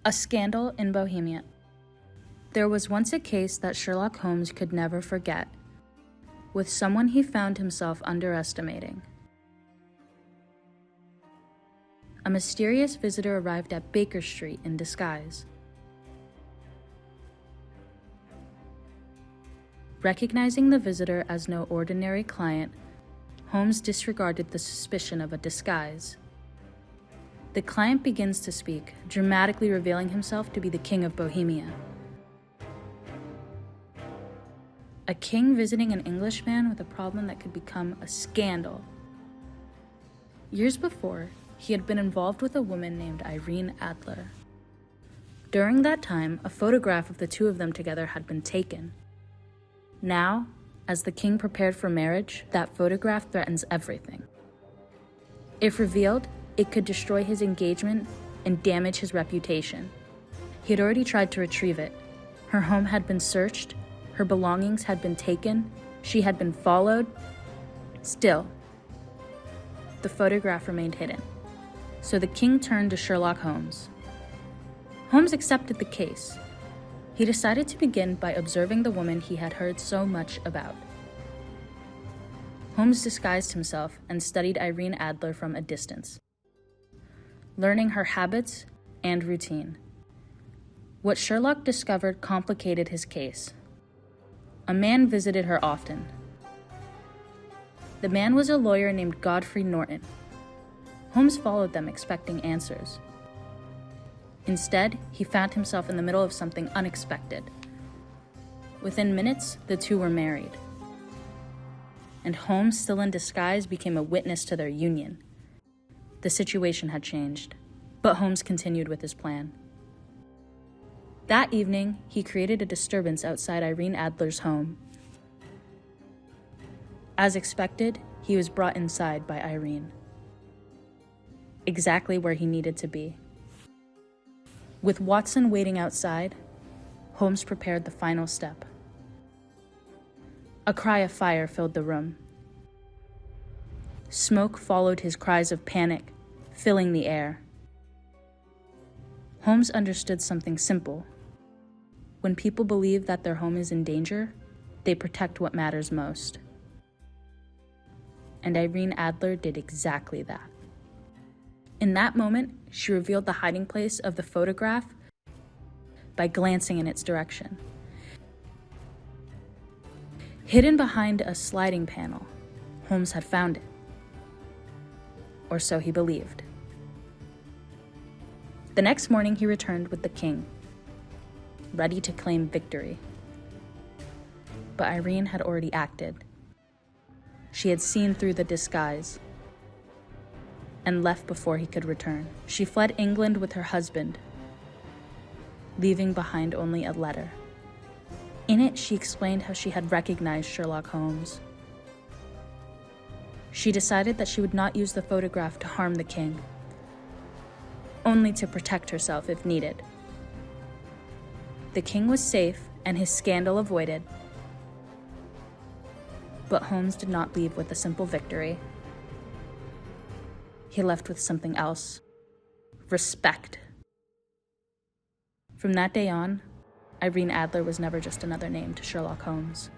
A scandal in Bohemia. There was once a case that Sherlock Holmes could never forget, with someone he found himself underestimating. A mysterious visitor arrived at Baker Street in disguise. Recognizing the visitor as no ordinary client, Holmes disregarded the suspicion of a disguise. The client begins to speak, dramatically revealing himself to be the King of Bohemia. A king visiting an Englishman with a problem that could become a scandal. Years before, he had been involved with a woman named Irene Adler. During that time, a photograph of the two of them together had been taken. Now, as the king prepared for marriage, that photograph threatens everything. If revealed, it could destroy his engagement and damage his reputation. He had already tried to retrieve it. Her home had been searched, her belongings had been taken, she had been followed. Still, the photograph remained hidden. So the king turned to Sherlock Holmes. Holmes accepted the case. He decided to begin by observing the woman he had heard so much about. Holmes disguised himself and studied Irene Adler from a distance, learning her habits and routine. What Sherlock discovered complicated his case. A man visited her often. The man was a lawyer named Godfrey Norton. Holmes followed them, expecting answers. Instead, he found himself in the middle of something unexpected. Within minutes, the two were married. And Holmes, still in disguise, became a witness to their union. The situation had changed, but Holmes continued with his plan. That evening, he created a disturbance outside Irene Adler's home. As expected, he was brought inside by Irene, exactly where he needed to be. With Watson waiting outside, Holmes prepared the final step. A cry of fire filled the room. Smoke followed his cries of panic, filling the air. Holmes understood something simple. When people believe that their home is in danger, they protect what matters most. And Irene Adler did exactly that. In that moment, she revealed the hiding place of the photograph by glancing in its direction. Hidden behind a sliding panel, Holmes had found it. Or so he believed. The next morning, he returned with the king, ready to claim victory. But Irene had already acted. She had seen through the disguise and left before he could return. She fled England with her husband, leaving behind only a letter. In it, she explained how she had recognized Sherlock Holmes. She decided that she would not use the photograph to harm the king, only to protect herself if needed. The king was safe and his scandal avoided, but Holmes did not leave with a simple victory. He left with something else: respect. From that day on, Irene Adler was never just another name to Sherlock Holmes.